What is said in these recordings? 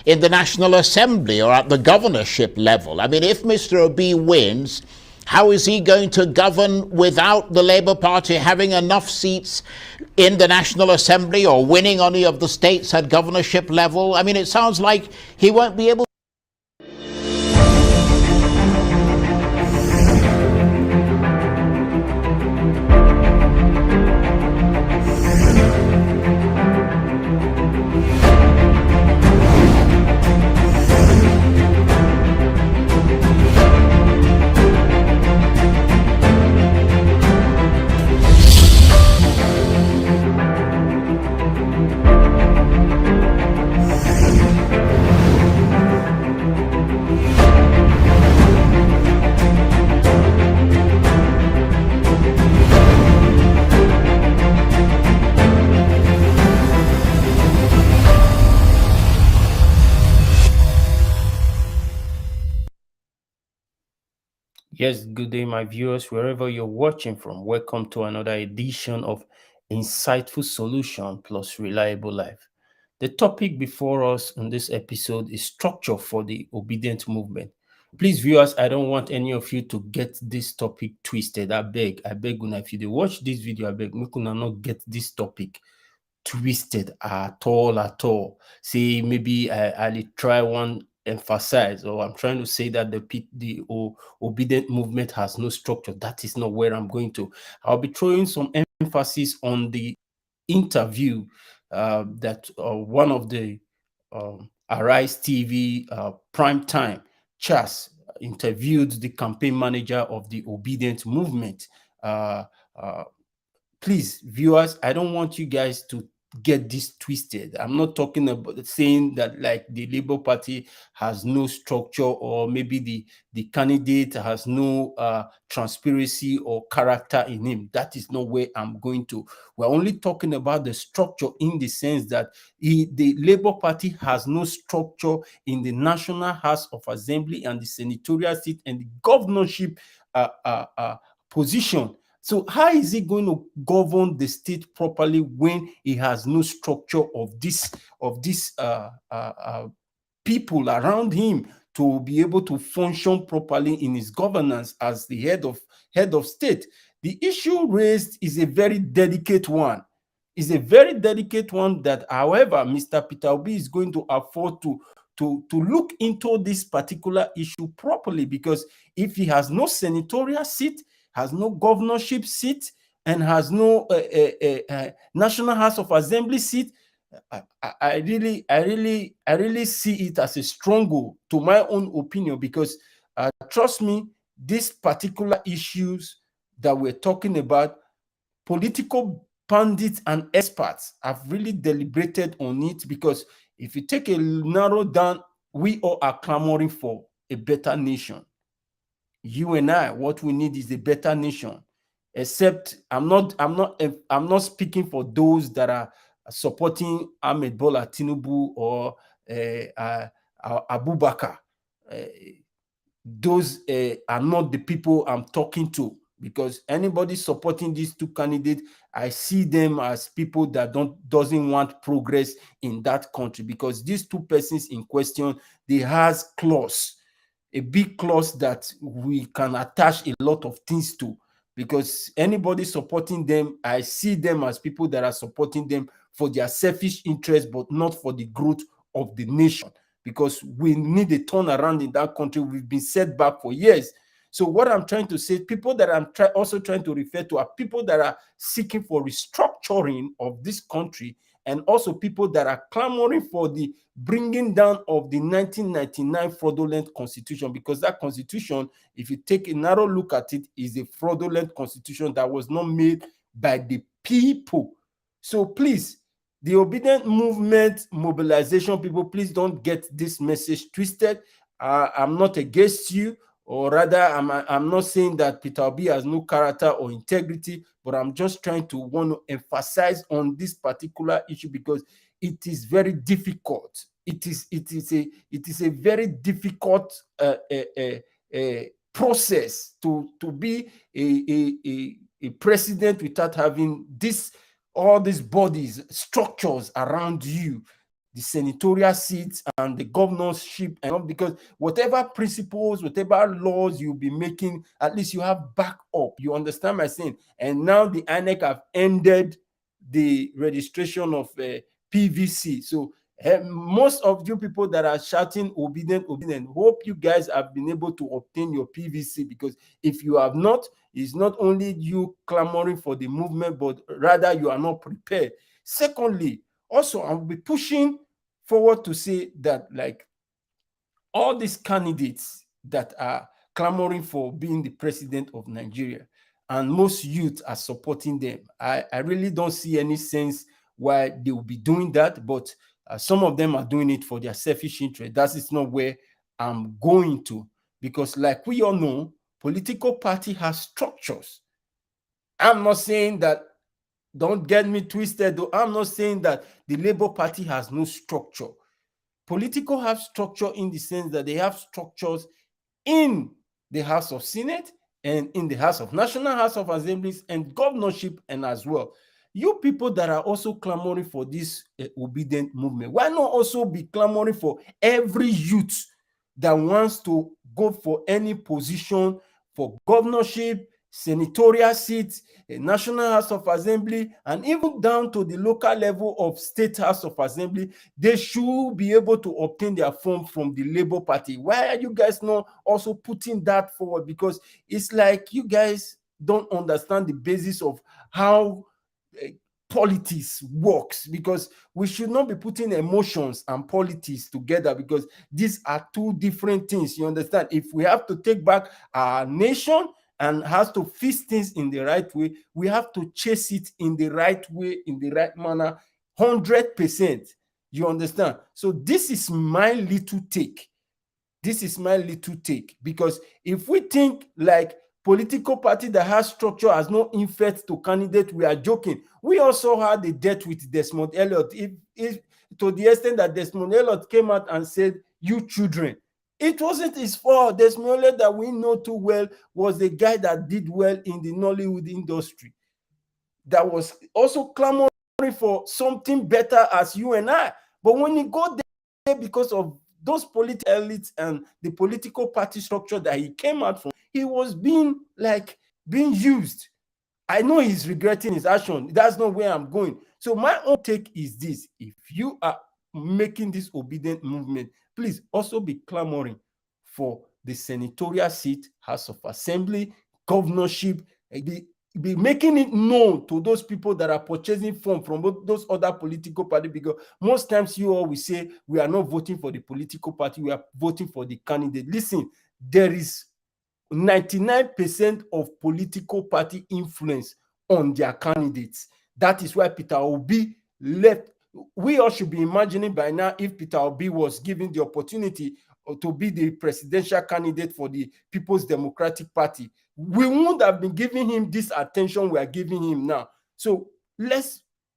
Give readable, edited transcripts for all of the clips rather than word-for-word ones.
in the National Assembly or at the governorship level. I mean, if Mr. Obi wins, how is he going to govern without the Labour Party having enough seats in the National Assembly or winning any of the states at governorship level? I mean, it sounds like he won't be able. Yes, good day, my viewers, wherever you're watching from. Welcome to another edition of Insightful Solution plus Reliable Life. The topic before us in this episode is structure for the obedient movement. Please, viewers, I don't want any of you to get this topic twisted. I beg, una, if you watch this video, I beg, make una not get this topic twisted at all. See, maybe I'll try one emphasize, or I'm trying to say that the obedient movement has no structure. That is not where I'm going to. I'll be throwing some emphasis on the interview that one of the Arise TV prime time Chas interviewed the campaign manager of the obedient movement. Please, viewers, I don't want you guys to get this twisted. I'm not talking about saying that like the Labour Party has no structure, or maybe the candidate has no transparency or character in him. That is not where I'm going to. We're only talking about the structure in the sense that the Labour Party has no structure in the National House of Assembly and the senatorial seat and the governorship position. So how is he going to govern the state properly when he has no structure of this people around him to be able to function properly in his governance as the head of state? The issue raised is a very delicate one. It's a very delicate one that, however, Mr. Peter Obi is going to afford to look into this particular issue properly, because if he has no senatorial seat, has no governorship seat, and has no National House of Assembly seat, I really see it as a struggle, to my own opinion, because trust me, these particular issues that we're talking about, political pundits and experts have really deliberated on it, because if you take a narrow down, we all are clamoring for a better nation. You and I, what we need is a better nation. Except I'm not speaking for those that are supporting Ahmed Bola Tinubu or Abubakar. Those are not the people I'm talking to, because anybody supporting these two candidates, I see them as people that doesn't want progress in that country, because these two persons in question, they has clause, a big clause that we can attach a lot of things to, because anybody supporting them, I see them as people that are supporting them for their selfish interest, but not for the growth of the nation, because we need a turnaround in that country. We've been set back for years. So what I'm trying to say, people that I'm also trying to refer to are people that are seeking for restructuring of this country, and also people that are clamoring for the bringing down of the 1999 fraudulent constitution, because that constitution, if you take a narrow look at it, is a fraudulent constitution that was not made by the people. So please, the obedient movement mobilization people, please don't get this message twisted. I'm not against you, or rather, I'm not saying that Peter Obi has no character or integrity, but I'm just trying to want to emphasize on this particular issue, because it is very difficult. It is a very difficult process to be a president without having all these bodies, structures around you the senatorial seats and the governorship, and because whatever principles, whatever laws you'll be making, at least you have backup. You understand my saying? And now the INEC have ended the registration of PVC. So most of you people that are shouting obedient, obedient, hope you guys have been able to obtain your PVC, because if you have not, it's not only you clamoring for the movement, but rather you are not prepared. Secondly, also, I'll be pushing forward to say that, like, all these candidates that are clamoring for being the president of Nigeria, and most youth are supporting them, I really don't see any sense why they will be doing that, but some of them are doing it for their selfish interest. That is not where I'm going to, because like we all know, political party has structures. I'm not saying that, don't get me twisted, though. I'm not saying that the Labour Party has no structure. Political have structure in the sense that they have structures in the House of Senate and in the National House of Assemblies and governorship, and as well. You people that are also clamoring for this obedient movement, why not also be clamoring for every youth that wants to go for any position, for governorship, senatorial seats, a National House of Assembly, and even down to the local level of State House of Assembly? They should be able to obtain their form from the Labour Party. Why are you guys not also putting that forward? Because it's like you guys don't understand the basis of how politics works, because we should not be putting emotions and politics together, because these are two different things. You understand? If we have to take back our nation and has to fix things in the right way, we have to chase it in the right way, in the right manner, 100%. You understand? So this is my little take. This is my little take, because if we think like political party that has structure has no effect to candidate, we are joking. We also had a debt with Desmond Elliott, if to the extent that Desmond Elliott came out and said, "You children." It wasn't his fault. Desmond Elliott, that we know too well, was the guy that did well in the Nollywood industry, that was also clamoring for something better as you and I. But when he got there, because of those political elites and the political party structure that he came out from, he was being used. I know he's regretting his action. That's not where I'm going. So my own take is this: if you are making this obedient movement, please also be clamoring for the senatorial seat, House of Assembly, governorship. Be making it known to those people that are purchasing form from those other political parties, because most times you always say we are not voting for the political party, we are voting for the candidate. Listen, there is 99% of political party influence on their candidates. That is why Peter Obi left. We all should be imagining by now, if Peter Obi was given the opportunity to be the presidential candidate for the People's Democratic Party, we wouldn't have been giving him this attention we are giving him now. So let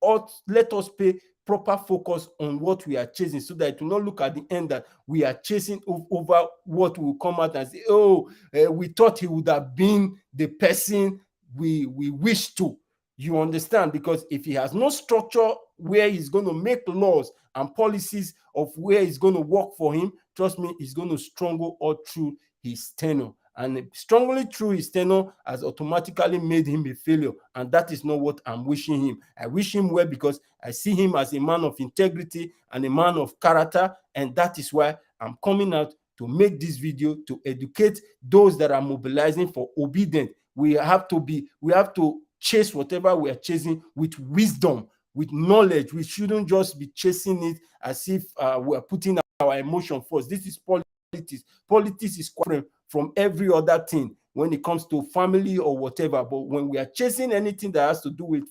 us pay proper focus on what we are chasing, so that it will not look at the end that we are chasing over what will come out and say, "Oh, we thought he would have been the person we wish to." You understand? Because if he has no structure where he's going to make laws and policies of where he's going to work for him, trust me, he's going to struggle all through his tenure. And strongly through his tenure has automatically made him a failure. And that is not what I'm wishing him. I wish him well, because I see him as a man of integrity and a man of character. And that is why I'm coming out to make this video, to educate those that are mobilizing for obedience. We have to chase whatever we are chasing with wisdom, with knowledge. We shouldn't just be chasing it as if we are putting our emotion first. This is politics. Politics is different from every other thing when it comes to family or whatever. But when we are chasing anything that has to do with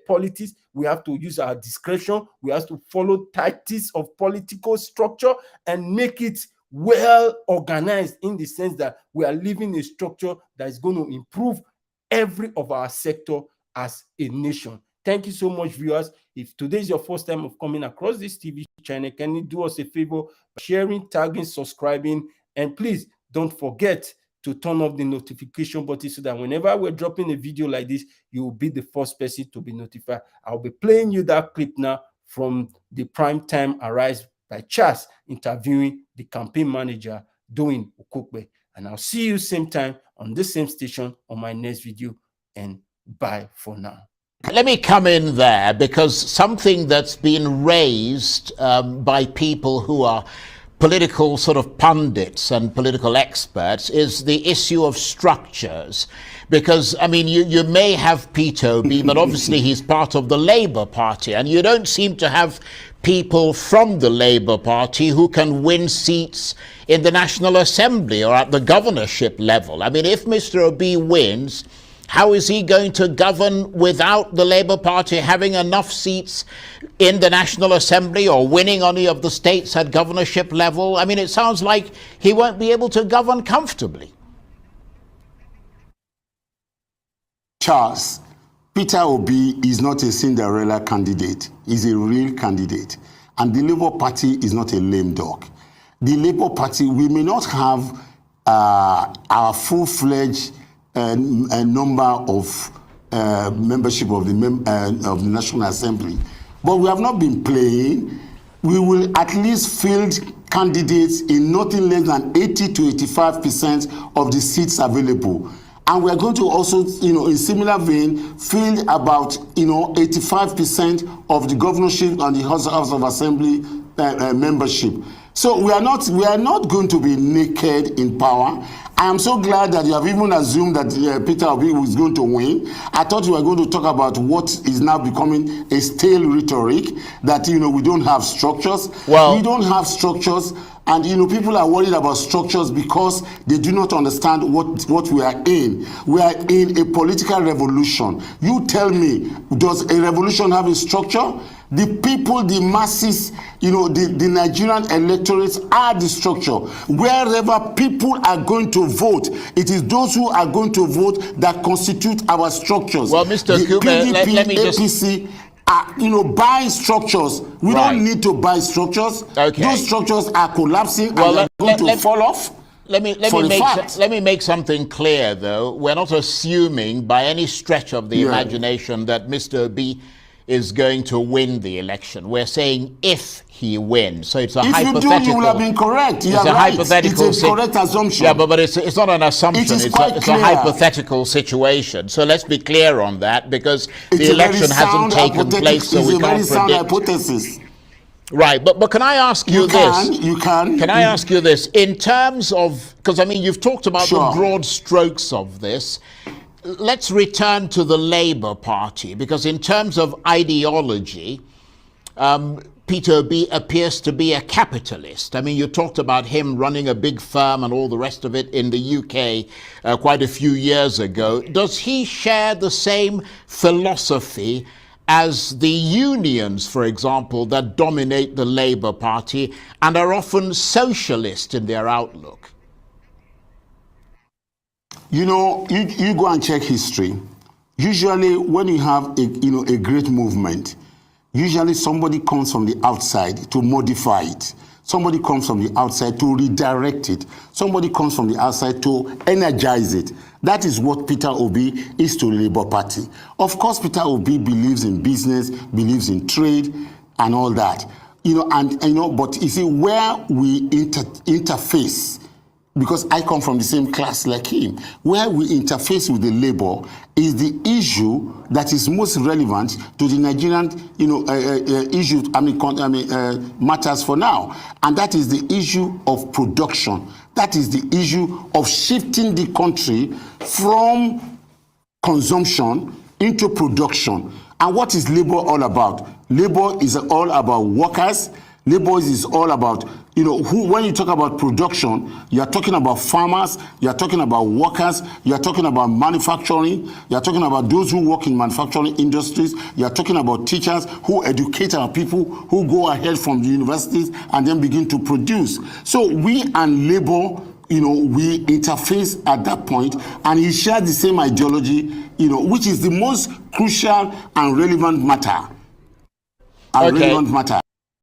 politics, we have to use our discretion. We have to follow tactics of political structure and make it well organized, in the sense that we are living a structure that is going to improve every of our sector as a nation. Thank you so much, viewers. If today is your first time of coming across this TV channel, can you do us a favor by sharing, tagging, subscribing, and please don't forget to turn off the notification button, so that whenever we're dropping a video like this, you will be the first person to be notified. I'll be playing you that clip now from the prime time Arise by Charles interviewing the campaign manager doing Okokwe. And I'll see you same time on this same station on my next video, and bye for now. Let me come in there, because something that's been raised by people who are political sort of pundits and political experts is the issue of structures. Because, I mean, you may have Peter Obi, but obviously he's part of the Labour Party, and you don't seem to have people from the Labour Party who can win seats in the National Assembly or at the governorship level. I mean, if Mr. Obi wins, how is he going to govern without the Labour Party having enough seats in the National Assembly or winning any of the states at governorship level? I mean, it sounds like he won't be able to govern comfortably. Charles, Peter Obi is not a Cinderella candidate. He's a real candidate. And the Labour Party is not a lame dog. The Labour Party, we may not have our full-fledged number of membership of the National Assembly, but we have not been playing. We will at least field candidates in nothing less than 80 to 85% of the seats available. And we are going to also, in similar vein, field about, 85% of the governorship and the House of Assembly membership. So we are not going to be naked in power. I am so glad that you have even assumed that Peter Obi is going to win. I thought you were going to talk about what is now becoming a stale rhetoric, that we don't have structures. Well, we don't have structures, and people are worried about structures because they do not understand what we are in. We are in a political revolution. You tell me, does a revolution have a structure? The people, the masses, the Nigerian electorates are the structure. Wherever people are going to vote, it is those who are going to vote that constitute our structures. Well, Mr. Kube, let me APC, buy structures. We don't need to buy structures. Okay. Those structures are collapsing, and they're going to fall off. Let me make something clear, though. We're not assuming by any stretch of the imagination that Mr. Obi is going to win the election. We're saying if he wins. So it's a hypothetical. If you do, you will have been correct. It's a hypothetical. It's a correct assumption. Yeah, but it's not an assumption. It's a hypothetical situation. So let's be clear on that, because the election hasn't taken place, so we can't predict. Hypothesis. Right, but can I ask you this? Can I ask you this? In terms of, because I mean, you've talked about the broad strokes of this. Let's return to the Labour Party, because in terms of ideology, Peter Obi appears to be a capitalist. I mean, you talked about him running a big firm and all the rest of it in the UK quite a few years ago. Does he share the same philosophy as the unions, for example, that dominate the Labour Party and are often socialist in their outlook? You go and check history. Usually when you have a great movement, usually somebody comes from the outside to modify it. Somebody comes from the outside to redirect it. Somebody comes from the outside to energize it. That is what Peter Obi is to the Labour Party. Of course, Peter Obi believes in business, believes in trade, and all that. But you see, where we interface, because I come from the same class like him, where we interface with the labor is the issue that is most relevant to the Nigerian, matters for now, and that is the issue of production. That is the issue of shifting the country from consumption into production. And what is labor all about? Labor is all about workers. Labor is all about, when you talk about production, you are talking about farmers, you are talking about workers, you are talking about manufacturing, you are talking about those who work in manufacturing industries, you are talking about teachers who educate our people, who go ahead from the universities and then begin to produce. So we and labor, we interface at that point, and he shares the same ideology, which is the most crucial and relevant matter.